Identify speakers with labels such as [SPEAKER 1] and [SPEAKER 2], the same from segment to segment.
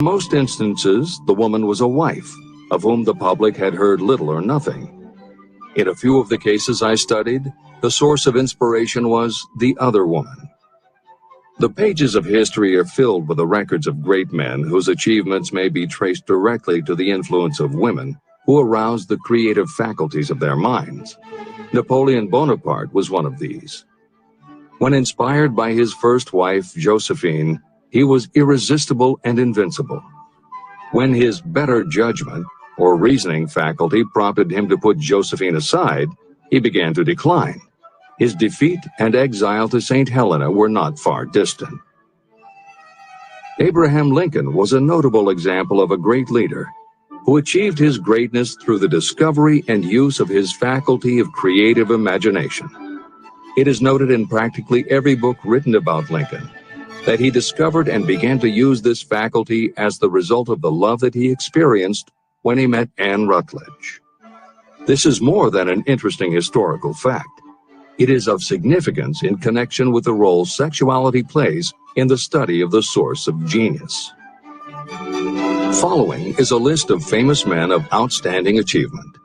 [SPEAKER 1] In most instances, the woman was a wife, of whom the public had heard little or nothing. In a few of the cases I studied, the source of inspiration was the other woman. The pages of history are filled with the records of great men whose achievements may be traced directly to the influence of women who aroused the creative faculties of their minds. Napoleon Bonaparte was one of these. When inspired by his first wife, Josephine, he was irresistible and invincible. When his better judgment or reasoning faculty prompted him to put Josephine aside, he began to decline. His defeat and exile to St. Helena were not far distant. Abraham Lincoln was a notable example of a great leader who achieved his greatness through the discovery and use of his faculty of creative imagination. It is noted in practically every book written about Lincoln that he discovered and began to use this faculty as the result of the love that he experienced when he met Anne Rutledge. This is more than an interesting historical fact. It is of significance in connection with the role sexuality plays in the study of the source of genius. Following is a list of famous men of outstanding achievement: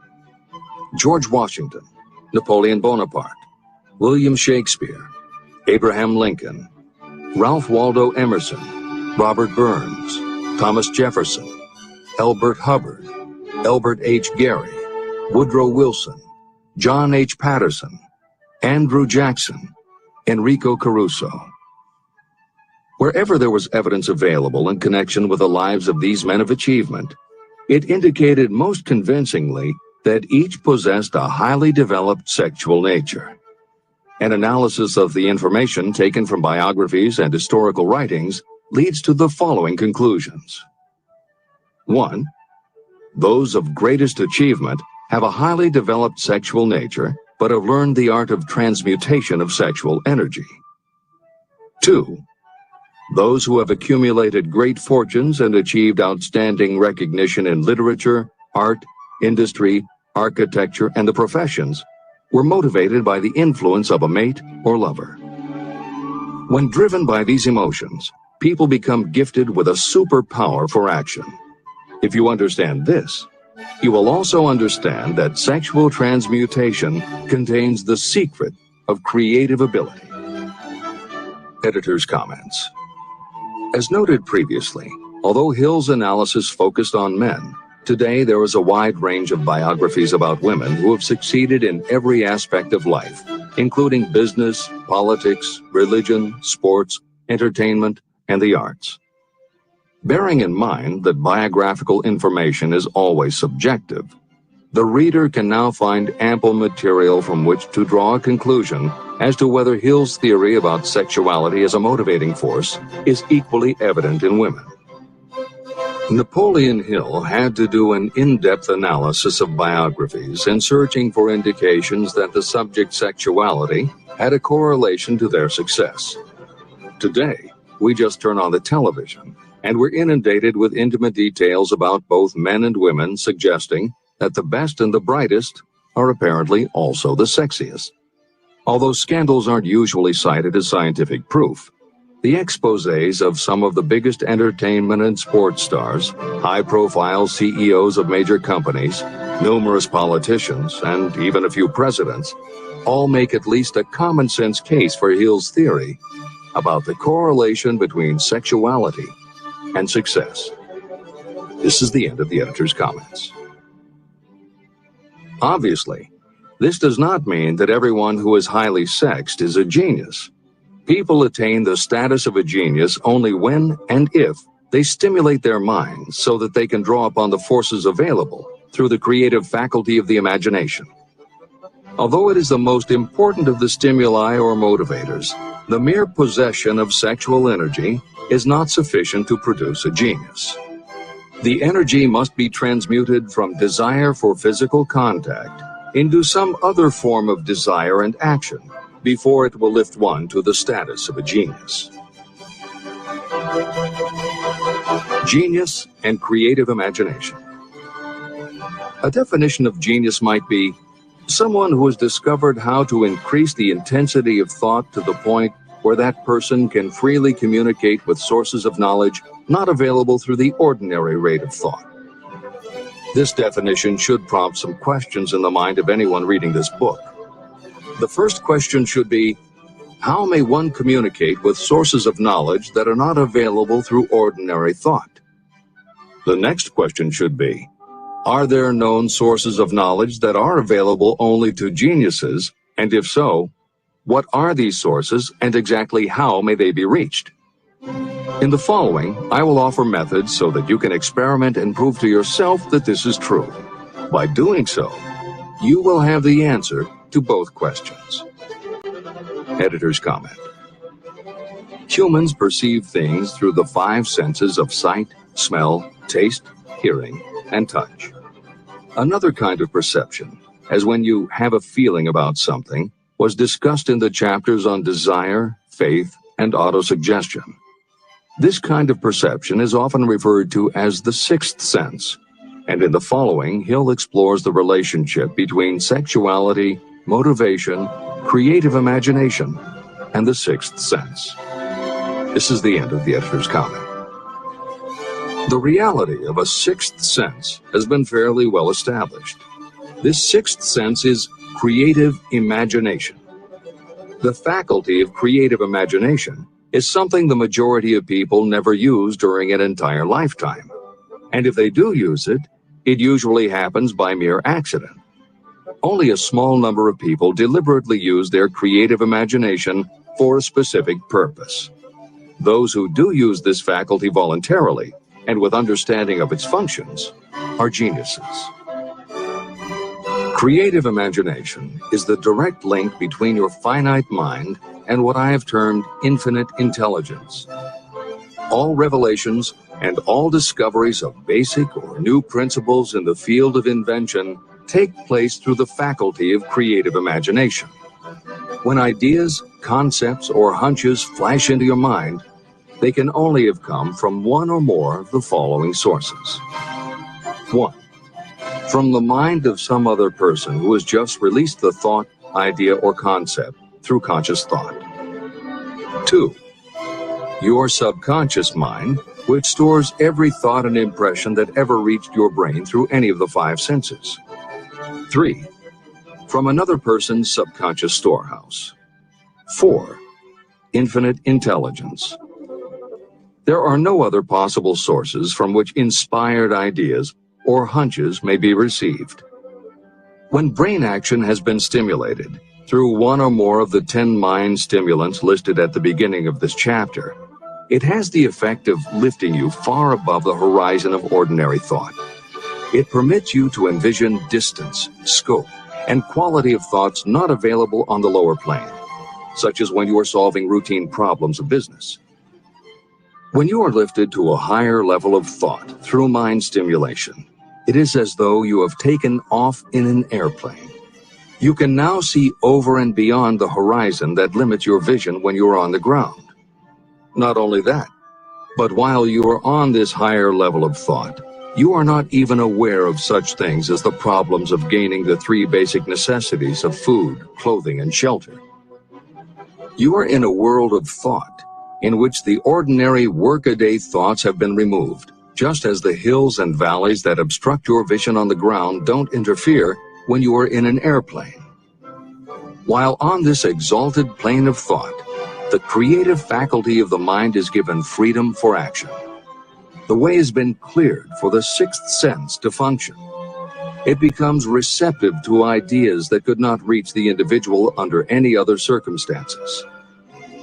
[SPEAKER 1] George Washington, Napoleon Bonaparte, William Shakespeare, Abraham Lincoln, Ralph Waldo Emerson, Robert Burns, Thomas Jefferson, Elbert Hubbard, Elbert H. Gary, Woodrow Wilson, John H. Patterson, Andrew Jackson, Enrico Caruso. Wherever there was evidence available in connection with the lives of these men of achievement, it indicated most convincingly that each possessed a highly developed sexual nature. An analysis of the information taken from biographies and historical writings leads to the following conclusions. 1. Those of greatest achievement have a highly developed sexual nature, but have learned the art of transmutation of sexual energy. 2. Those who have accumulated great fortunes and achieved outstanding recognition in literature, art, industry, architecture, and the professions were motivated by the influence of a mate or lover. When driven by these emotions, people become gifted with a superpower for action. If you understand this, you will also understand that sexual transmutation contains the secret of creative ability. Editor's comments. As noted previously, although Hill's analysis focused on men, today there is a wide range of biographies about women who have succeeded in every aspect of life, including business, politics, religion, sports, entertainment, and the arts. Bearing in mind that biographical information is always subjective, the reader can now find ample material from which to draw a conclusion as to whether Hill's theory about sexuality as a motivating force is equally evident in women. Napoleon Hill had to do an in-depth analysis of biographies in searching for indications that the subject's sexuality had a correlation to their success. Today, we just turn on the television and we're inundated with intimate details about both men and women, suggesting that the best and the brightest are apparently also the sexiest. Although scandals aren't usually cited as scientific proof, the exposés of some of the biggest entertainment and sports stars, high-profile CEOs of major companies, numerous politicians, and even a few presidents, all make at least a common-sense case for Hill's theory about the correlation between sexuality and success. This is the end of the editor's comments. Obviously, this does not mean that everyone who is highly sexed is a genius. People attain the status of a genius only when and if they stimulate their minds so that they can draw upon the forces available through the creative faculty of the imagination. Although it is the most important of the stimuli or motivators, the mere possession of sexual energy is not sufficient to produce a genius. The energy must be transmuted from desire for physical contact into some other form of desire and action before it will lift one to the status of a genius. Genius and creative imagination. A definition of genius might be someone who has discovered how to increase the intensity of thought to the point where that person can freely communicate with sources of knowledge not available through the ordinary rate of thought. This definition should prompt some questions in the mind of anyone reading this book. The first question should be, how may one communicate with sources of knowledge that are not available through ordinary thought? The next question should be, are there known sources of knowledge that are available only to geniuses, and if so, what are these sources and exactly how may they be reached? In the following, I will offer methods so that you can experiment and prove to yourself that this is true. By doing so, you will have the answer to both questions. Editor's comment. Humans perceive things through the 5 senses of sight, smell, taste, hearing, and touch. Another kind of perception, as when you have a feeling about something, was discussed in the chapters on desire, faith, and autosuggestion. This kind of perception is often referred to as the 6th sense, and in the following, Hill explores the relationship between sexuality, motivation, creative imagination, and the 6th sense. This is the end of the editor's comment. The reality of a 6th sense has been fairly well established. This 6th sense is creative imagination. The faculty of creative imagination is something the majority of people never use during an entire lifetime. And if they do use it, it usually happens by mere accident. Only a small number of people deliberately use their creative imagination for a specific purpose. Those who do use this faculty voluntarily and with understanding of its functions are geniuses. Creative imagination is the direct link between your finite mind and what I have termed infinite intelligence. All revelations and all discoveries of basic or new principles in the field of invention take place through the faculty of creative imagination. When ideas, concepts, or hunches flash into your mind, they can only have come from one or more of the following sources. 1. From the mind of some other person who has just released the thought, idea, or concept through conscious thought. 2. Your subconscious mind, which stores every thought and impression that ever reached your brain through any of the 5 senses. 3. From another person's subconscious storehouse. 4. Infinite intelligence. There are no other possible sources from which inspired ideas or hunches may be received. When brain action has been stimulated through one or more of the 10 mind stimulants listed at the beginning of this chapter, it has the effect of lifting you far above the horizon of ordinary thought. It permits you to envision distance, scope, and quality of thoughts not available on the lower plane, such as when you are solving routine problems of business. When you are lifted to a higher level of thought through mind stimulation, it is as though you have taken off in an airplane. You can now see over and beyond the horizon that limits your vision when you are on the ground. Not only that, but while you are on this higher level of thought, you are not even aware of such things as the problems of gaining the 3 basic necessities of food, clothing, and shelter. You are in a world of thought in which the ordinary workaday thoughts have been removed, just as the hills and valleys that obstruct your vision on the ground don't interfere when you are in an airplane. While on this exalted plane of thought, the creative faculty of the mind is given freedom for action. The way has been cleared for the 6th sense to function. It becomes receptive to ideas that could not reach the individual under any other circumstances.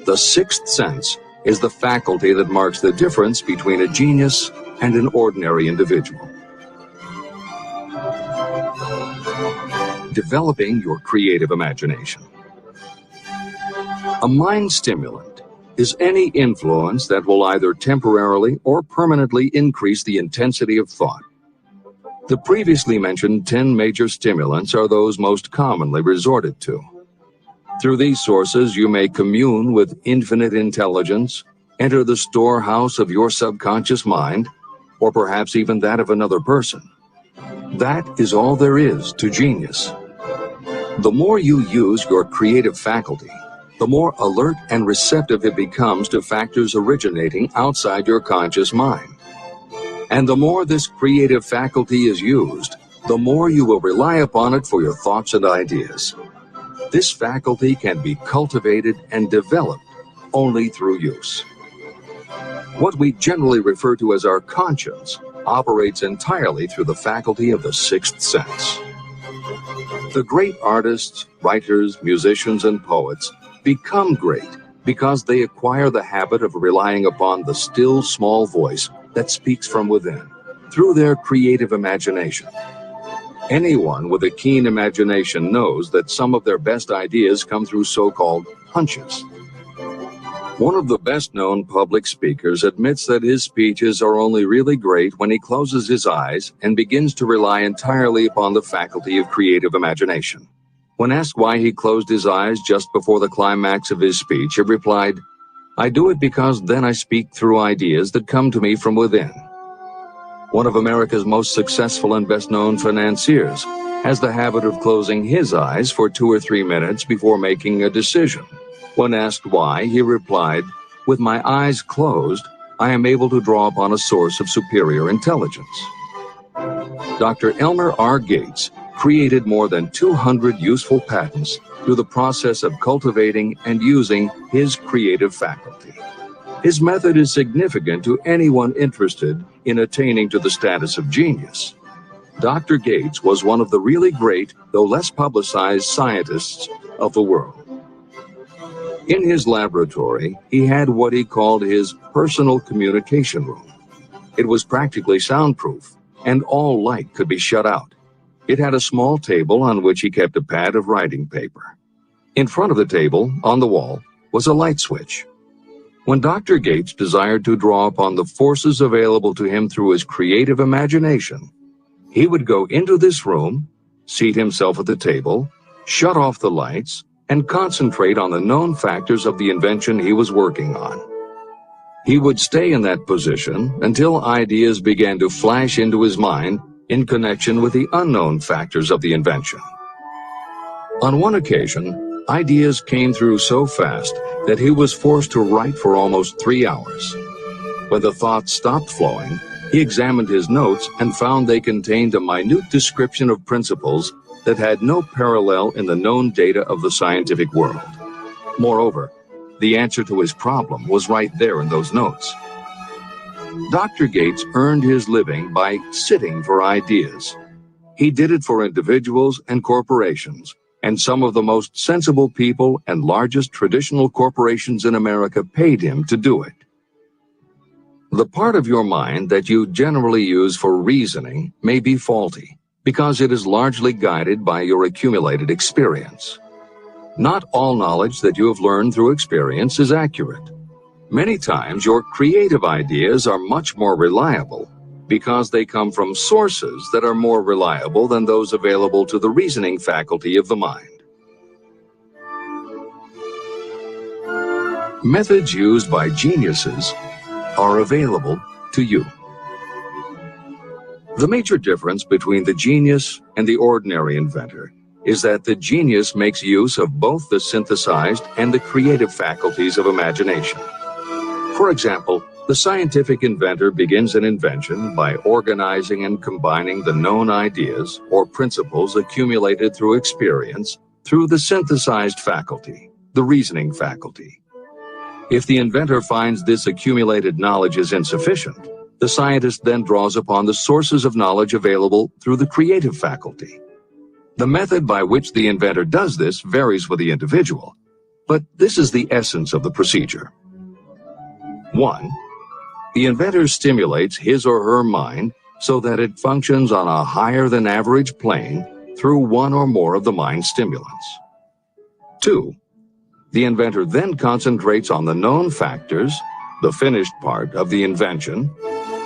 [SPEAKER 1] The 6th sense is the faculty that marks the difference between a genius and an ordinary individual. Developing your creative imagination. A mind stimulant is any influence that will either temporarily or permanently increase the intensity of thought. The previously mentioned 10 major stimulants are those most commonly resorted to. Through these sources, you may commune with infinite intelligence, enter the storehouse of your subconscious mind, or perhaps even that of another person. That is all there is to genius. The more you use your creative faculty, the more alert and receptive it becomes to factors originating outside your conscious mind. And the more this creative faculty is used, the more you will rely upon it for your thoughts and ideas. This faculty can be cultivated and developed only through use. What we generally refer to as our conscience operates entirely through the faculty of the sixth sense. The great artists, writers, musicians, and poets become great because they acquire the habit of relying upon the still small voice that speaks from within through their creative imagination. Anyone with a keen imagination knows that some of their best ideas come through so-called hunches. One of the best-known public speakers admits that his speeches are only really great when he closes his eyes and begins to rely entirely upon the faculty of creative imagination. When asked why he closed his eyes just before the climax of his speech, he replied, "I do it because then I speak through ideas that come to me from within." One of America's most successful and best-known financiers has the habit of closing his eyes for 2 or 3 minutes before making a decision. When asked why, he replied, "With my eyes closed, I am able to draw upon a source of superior intelligence." Dr. Elmer R. Gates created more than 200 useful patents through the process of cultivating and using his creative faculty. His method is significant to anyone interested in attaining to the status of genius. Dr. Gates was one of the really great, though less publicized, scientists of the world. In his laboratory, he had what he called his personal communication room. It was practically soundproof, and all light could be shut out. It had a small table on which he kept a pad of writing paper. In front of the table, on the wall, was a light switch. When Dr. Gates desired to draw upon the forces available to him through his creative imagination, he would go into this room, seat himself at the table, shut off the lights, and concentrate on the known factors of the invention he was working on. He would stay in that position until ideas began to flash into his mind in connection with the unknown factors of the invention. On one occasion, ideas came through so fast that he was forced to write for almost 3 hours. When the thoughts stopped flowing, he examined his notes and found they contained a minute description of principles that had no parallel in the known data of the scientific world. Moreover, the answer to his problem was right there in those notes. Dr. Gates earned his living by sitting for ideas. He did it for individuals and corporations, and some of the most sensible people and largest traditional corporations in America paid him to do it. The part of your mind that you generally use for reasoning may be faulty, because it is largely guided by your accumulated experience. Not all knowledge that you have learned through experience is accurate. Many times your creative ideas are much more reliable because they come from sources that are more reliable than those available to the reasoning faculty of the mind. Methods used by geniuses are available to you. The major difference between the genius and the ordinary inventor is that the genius makes use of both the synthesized and the creative faculties of imagination. For example, the scientific inventor begins an invention by organizing and combining the known ideas or principles accumulated through experience through the synthesized faculty, the reasoning faculty. If the inventor finds this accumulated knowledge is insufficient, the scientist then draws upon the sources of knowledge available through the creative faculty. The method by which the inventor does this varies with the individual, but this is the essence of the procedure. 1. The inventor stimulates his or her mind so that it functions on a higher than average plane through one or more of the mind stimulants. 2. The inventor then concentrates on the known factors, the finished part of the invention,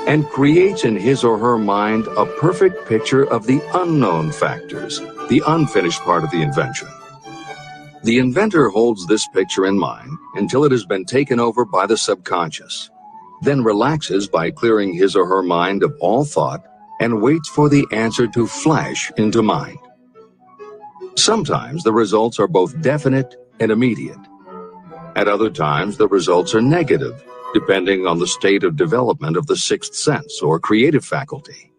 [SPEAKER 1] and creates in his or her mind a perfect picture of the unknown factors, the unfinished part of the invention. The inventor holds this picture in mind until it has been taken over by the subconscious, then relaxes by clearing his or her mind of all thought and waits for the answer to flash into mind. Sometimes the results are both definite and immediate. At other times, the results are negative, depending on the state of development of the sixth sense or creative faculty.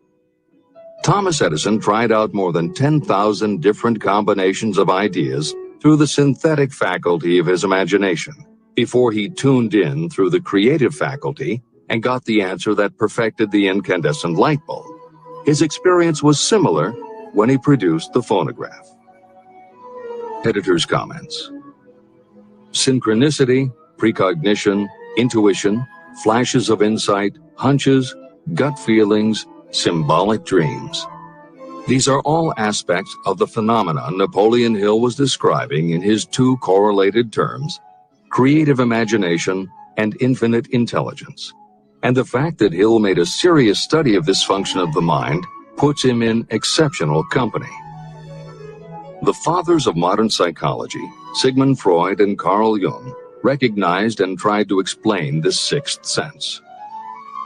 [SPEAKER 1] Thomas Edison tried out more than 10,000 different combinations of ideas through the synthetic faculty of his imagination before he tuned in through the creative faculty and got the answer that perfected the incandescent light bulb. His experience was similar when he produced the phonograph. Editor's comments. Synchronicity, precognition, intuition, flashes of insight, hunches, gut feelings, symbolic dreams. These are all aspects of the phenomenon Napoleon Hill was describing in his two correlated terms, creative imagination and infinite intelligence. And the fact that Hill made a serious study of this function of the mind puts him in exceptional company. The fathers of modern psychology, Sigmund Freud and Carl Jung, recognized and tried to explain this sixth sense.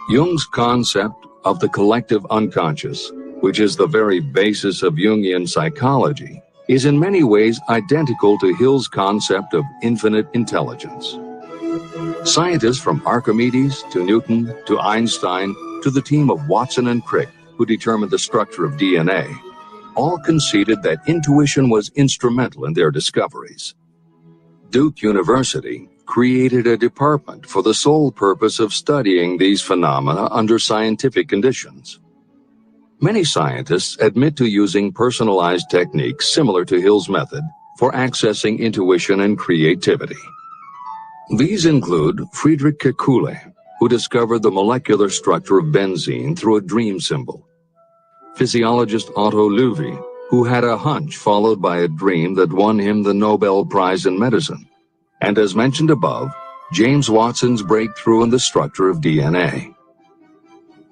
[SPEAKER 1] Jung's concept of the collective unconscious, which is the very basis of Jungian psychology, is in many ways identical to Hill's concept of infinite intelligence. Scientists from Archimedes to Newton to Einstein to the team of Watson and Crick, who determined the structure of DNA, all conceded that intuition was instrumental in their discoveries. Duke University created a department for the sole purpose of studying these phenomena under scientific conditions. Many scientists admit to using personalized techniques similar to Hill's method for accessing intuition and creativity. These include Friedrich Kekule, who discovered the molecular structure of benzene through a dream symbol; physiologist Otto Loewi, who had a hunch followed by a dream that won him the Nobel Prize in Medicine; and as mentioned above, James Watson's breakthrough in the structure of DNA.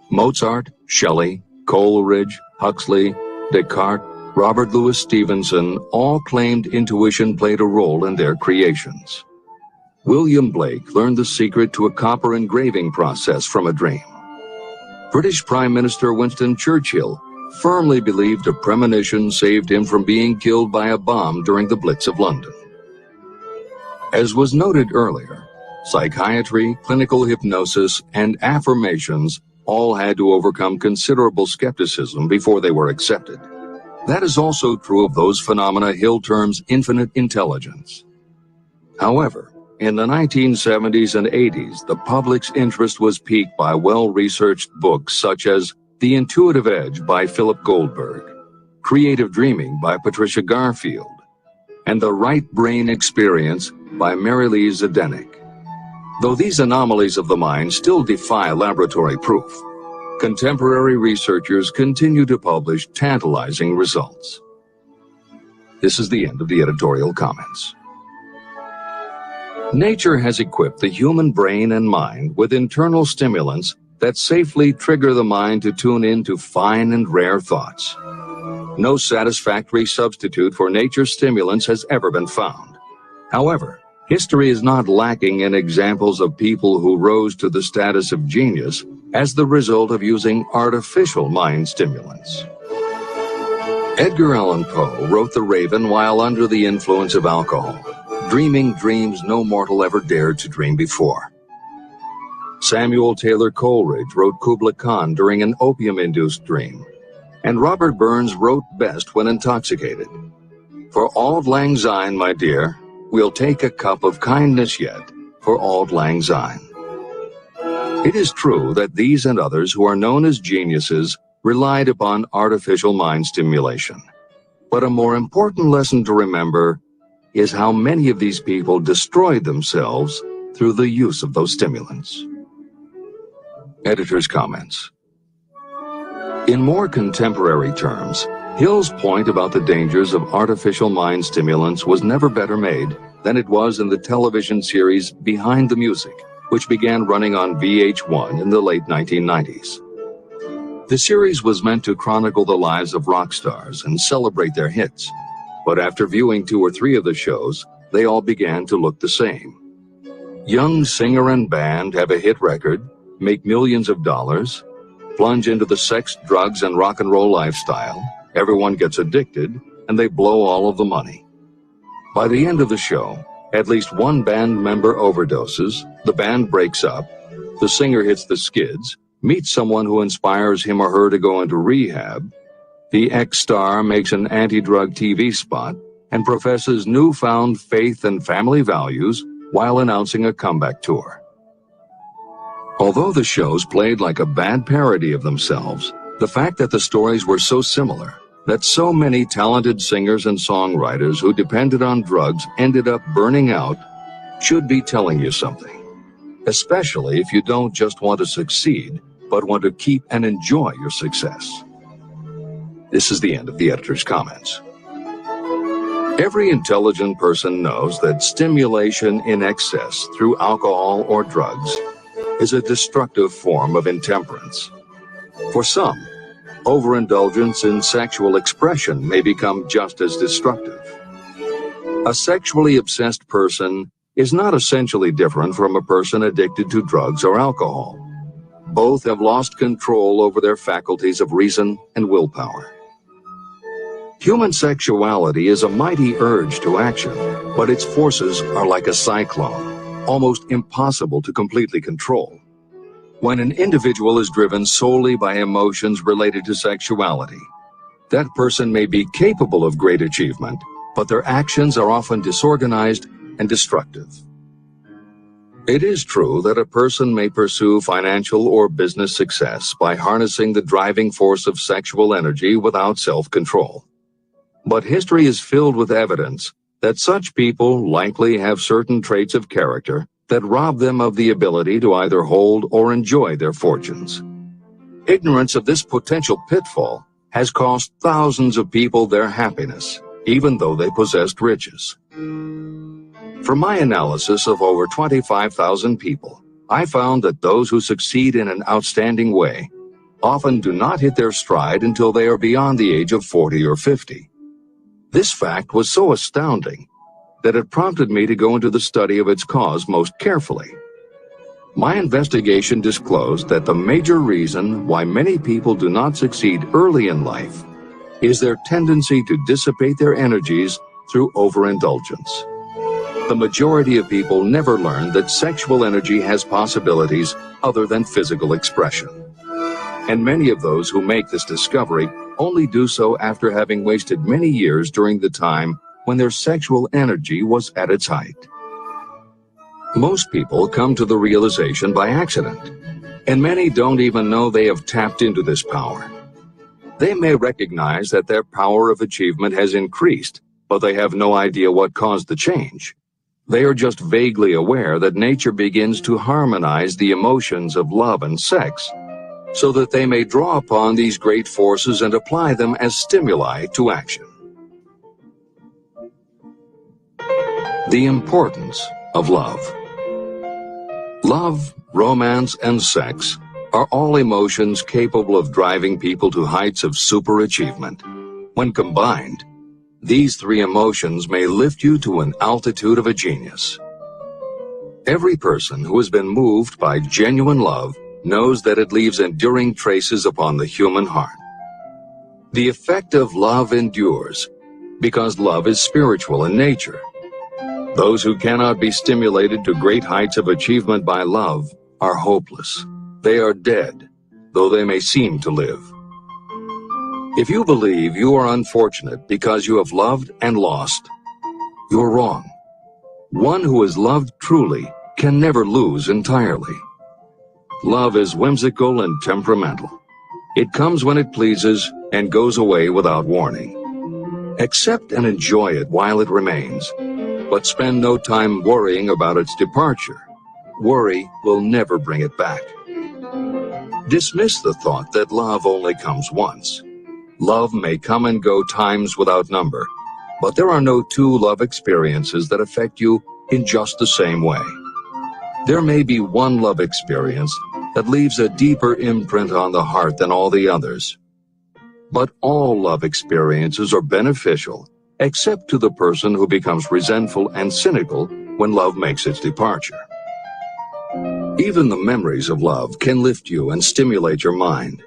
[SPEAKER 1] Mozart, Shelley, Coleridge, Huxley, Descartes, Robert Louis Stevenson all claimed intuition played a role in their creations. William Blake learned the secret to a copper engraving process from a dream. British Prime Minister Winston Churchill firmly believed a premonition saved him from being killed by a bomb during the Blitz of London. As was noted earlier, psychiatry, clinical hypnosis, and affirmations all had to overcome considerable skepticism before they were accepted. That is also true of those phenomena Hill terms infinite intelligence. However, in the 1970s and 80s, the public's interest was piqued by well-researched books such as The Intuitive Edge by Philip Goldberg, Creative Dreaming by Patricia Garfield, and The Right Brain Experience by Mary Lee Zdenek. Though these anomalies of the mind still defy laboratory proof, contemporary researchers continue to publish tantalizing results. This is the end of the editorial comments. Nature has equipped the human brain and mind with internal stimulants that safely trigger the mind to tune into fine and rare thoughts. No satisfactory substitute for nature's stimulants has ever been found. However, history is not lacking in examples of people who rose to the status of genius as the result of using artificial mind stimulants. Edgar Allan Poe wrote The Raven while under the influence of alcohol, dreaming dreams no mortal ever dared to dream before. Samuel Taylor Coleridge wrote Kubla Khan during an opium-induced dream, and Robert Burns wrote best when intoxicated. For auld lang syne, my dear, we'll take a cup of kindness yet for auld lang syne. It is true that these and others who are known as geniuses relied upon artificial mind stimulation. But a more important lesson to remember is how many of these people destroyed themselves through the use of those stimulants. Editor's comments. In more contemporary terms, Hill's point about the dangers of artificial mind stimulants was never better made than it was in the television series Behind the Music, which began running on VH1 in the late 1990s. The series was meant to chronicle the lives of rock stars and celebrate their hits, but after viewing 2 or 3 of the shows, they all began to look the same. Young singer and band have a hit record, make millions of dollars, plunge into the sex, drugs, and rock and roll lifestyle, everyone gets addicted, and they blow all of the money. By the end of the show, At least one band member overdoses, the band breaks up, the singer hits the skids, meets someone who inspires him or her to go into rehab, the ex-star makes an anti-drug TV spot, and professes newfound faith and family values while announcing a comeback tour. Although the shows played like a bad parody of themselves, the fact that the stories were so similar, that so many talented singers and songwriters who depended on drugs ended up burning out, should be telling you something. Especially if you don't just want to succeed, but want to keep and enjoy your success. This is the end of the editor's comments. Every intelligent person knows that stimulation in excess through alcohol or drugs is a destructive form of intemperance. For some, overindulgence in sexual expression may become just as destructive. A sexually obsessed person is not essentially different from a person addicted to drugs or alcohol. Both have lost control over their faculties of reason and willpower. Human sexuality is a mighty urge to action, but its forces are like a cyclone, almost impossible to completely control. When an individual is driven solely by emotions related to sexuality, that person may be capable of great achievement, but their actions are often disorganized and destructive. It is true that a person may pursue financial or business success by harnessing the driving force of sexual energy without self-control. But history is filled with evidence that such people likely have certain traits of character that rob them of the ability to either hold or enjoy their fortunes. Ignorance of this potential pitfall has cost thousands of people their happiness, even though they possessed riches. From my analysis of over 25,000 people, I found that those who succeed in an outstanding way often do not hit their stride until they are beyond the age of 40 or 50. This fact was so astounding that it prompted me to go into the study of its cause most carefully. My investigation disclosed that the major reason why many people do not succeed early in life is their tendency to dissipate their energies through overindulgence. The majority of people never learn that sexual energy has possibilities other than physical expression. And many of those who make this discovery only do so after having wasted many years during the time when their sexual energy was at its height. Most people come to the realization by accident, and many don't even know they have tapped into this power. They may recognize that their power of achievement has increased, but they have no idea what caused the change. They are just vaguely aware that nature begins to harmonize the emotions of love and sex, so that they may draw upon these great forces and apply them as stimuli to action. The importance of love. Love, romance, and sex are all emotions capable of driving people to heights of superachievement. When combined, these three emotions may lift you to an altitude of a genius. Every person who has been moved by genuine love knows that it leaves enduring traces upon the human heart. The effect of love endures because love is spiritual in nature. Those who cannot be stimulated to great heights of achievement by love are hopeless. They are dead, though they may seem to live. If you believe you are unfortunate because you have loved and lost, you're wrong. One who has loved truly can never lose entirely. Love is whimsical and temperamental. It comes when it pleases and goes away without warning. Accept and enjoy it while it remains, but spend no time worrying about its departure. Worry will never bring it back. Dismiss the thought that love only comes once. Love may come and go times without number, but there are no two love experiences that affect you in just the same way. There may be one love experience that leaves a deeper imprint on the heart than all the others. But all love experiences are beneficial, except to the person who becomes resentful and cynical when love makes its departure. Even the memories of love can lift you and stimulate your mind.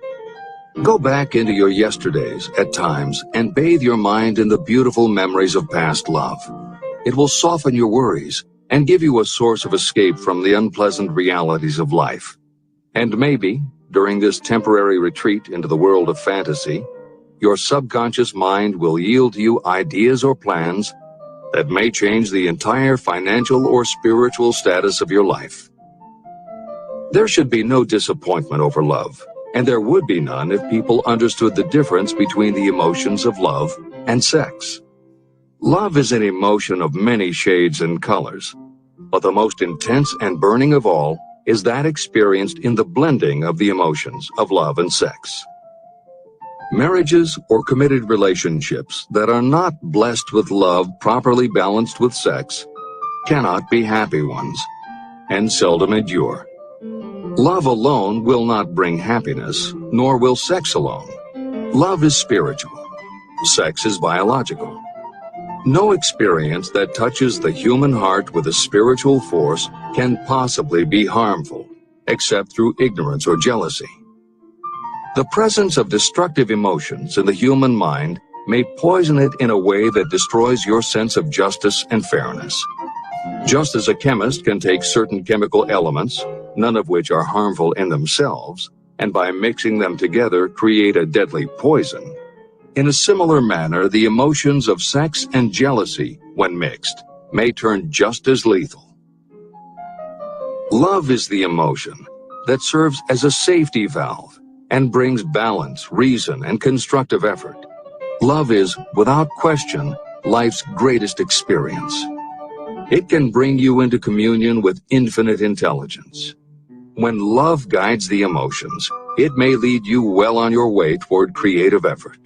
[SPEAKER 1] Go back into your yesterdays at times and bathe your mind in the beautiful memories of past love. It will soften your worries and give you a source of escape from the unpleasant realities of life. And maybe, during this temporary retreat into the world of fantasy, your subconscious mind will yield to you ideas or plans that may change the entire financial or spiritual status of your life. There should be no disappointment over love, and there would be none if people understood the difference between the emotions of love and sex. Love is an emotion of many shades and colors, but the most intense and burning of all is that experienced in the blending of the emotions of love and sex. Marriages or committed relationships that are not blessed with love properly balanced with sex cannot be happy ones, and seldom endure. Love alone will not bring happiness, nor will sex alone. Love is spiritual. Sex is biological. No experience that touches the human heart with a spiritual force can possibly be harmful, except through ignorance or jealousy. The presence of destructive emotions in the human mind may poison it in a way that destroys your sense of justice and fairness. Just as a chemist can take certain chemical elements, none of which are harmful in themselves, and by mixing them together create a deadly poison, in a similar manner, the emotions of sex and jealousy, when mixed, may turn just as lethal. Love is the emotion that serves as a safety valve and brings balance, reason, and constructive effort. Love is, without question, life's greatest experience. It can bring you into communion with infinite intelligence. When love guides the emotions, it may lead you well on your way toward creative effort.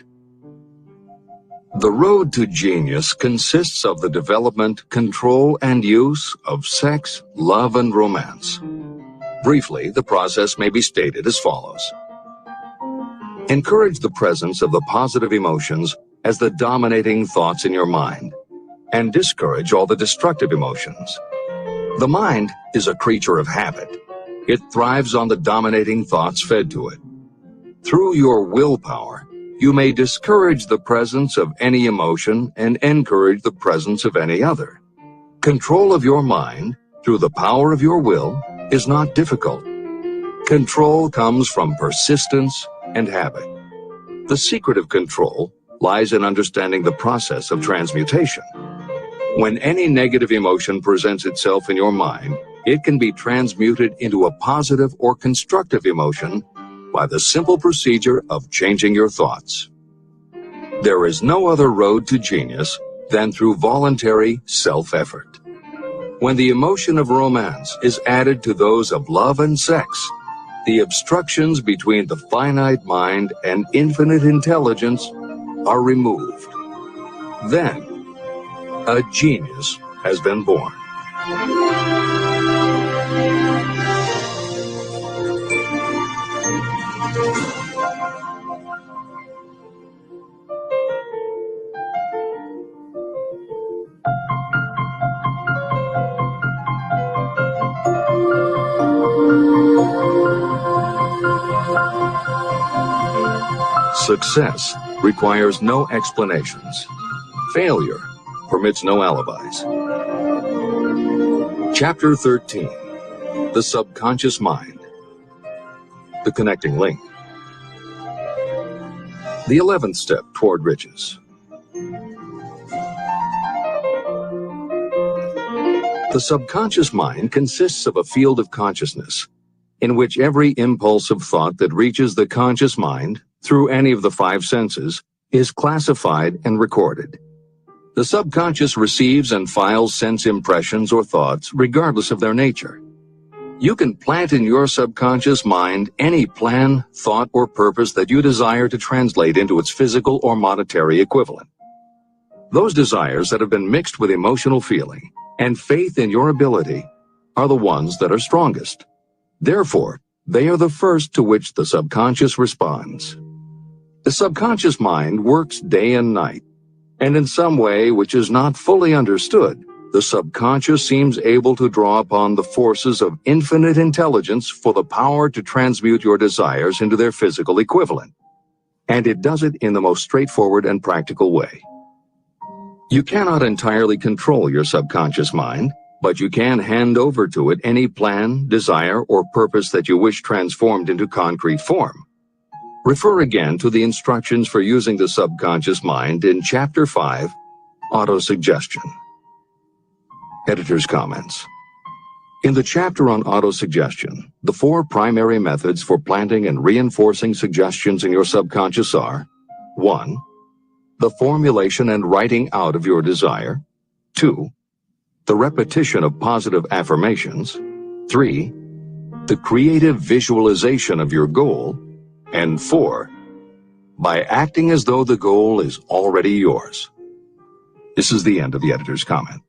[SPEAKER 1] The road to genius consists of the development, control, and use of sex, love, and romance. Briefly, the process may be stated as follows. Encourage the presence of the positive emotions as the dominating thoughts in your mind, and discourage all the destructive emotions. The mind is a creature of habit. It thrives on the dominating thoughts fed to it. Through your willpower, you may discourage the presence of any emotion and encourage the presence of any other. Control of your mind, through the power of your will, is not difficult. Control comes from persistence and habit. The secret of control lies in understanding the process of transmutation. When any negative emotion presents itself in your mind, it can be transmuted into a positive or constructive emotion by the simple procedure of changing your thoughts. There is no other road to genius than through voluntary self-effort. When the emotion of romance is added to those of love and sex, the obstructions between the finite mind and infinite intelligence are removed. Then, a genius has been born. Success requires no explanations. Failure permits no alibis. Chapter 13. The Subconscious Mind. The Connecting Link. The 11th step toward riches. The subconscious mind consists of a field of consciousness, in which every impulse of thought that reaches the conscious mind, through any of the five senses, is classified and recorded. The subconscious receives and files sense impressions or thoughts regardless of their nature. You can plant in your subconscious mind any plan, thought, or purpose that you desire to translate into its physical or monetary equivalent. Those desires that have been mixed with emotional feeling and faith in your ability are the ones that are strongest. Therefore, they are the first to which the subconscious responds. The subconscious mind works day and night, and in some way which is not fully understood, the subconscious seems able to draw upon the forces of infinite intelligence for the power to transmute your desires into their physical equivalent. And it does it in the most straightforward and practical way. You cannot entirely control your subconscious mind, but you can hand over to it any plan, desire, or purpose that you wish transformed into concrete form. Refer again to the instructions for using the subconscious mind in Chapter 5, Autosuggestion. Editor's comments. In the chapter on autosuggestion, the 4 primary methods for planting and reinforcing suggestions in your subconscious are: 1. The formulation and writing out of your desire. 2. The repetition of positive affirmations. 3. The creative visualization of your goal. And 4. By acting as though the goal is already yours. This is the end of the editor's comment.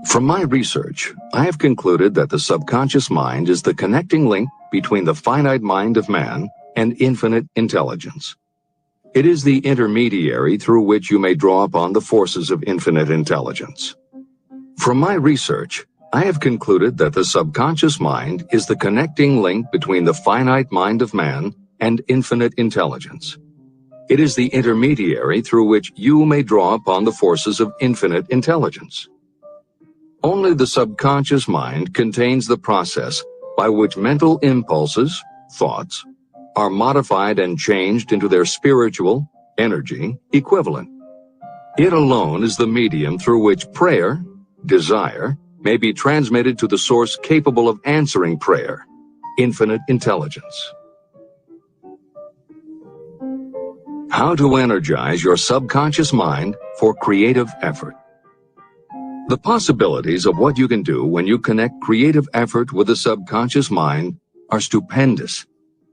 [SPEAKER 1] From my research, I have concluded that the subconscious mind is the connecting link between the finite mind of man and infinite intelligence. It is the intermediary through which you may draw upon the forces of infinite intelligence. From my research, I have concluded that the subconscious mind is the connecting link between the finite mind of man and infinite intelligence. It is the intermediary through which you may draw upon the forces of infinite intelligence. Only the subconscious mind contains the process by which mental impulses, thoughts, are modified and changed into their spiritual, energy, equivalent. It alone is the medium through which prayer, desire, may be transmitted to the source capable of answering prayer, infinite intelligence. How to energize your subconscious mind for creative effort. The possibilities of what you can do when you connect creative effort with the subconscious mind are stupendous.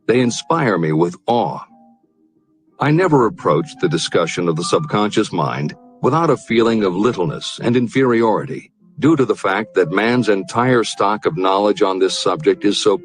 [SPEAKER 1] They inspire me with awe. I never approached the discussion of the subconscious mind without a feeling of littleness and inferiority, due to the fact that man's entire stock of knowledge on this subject is so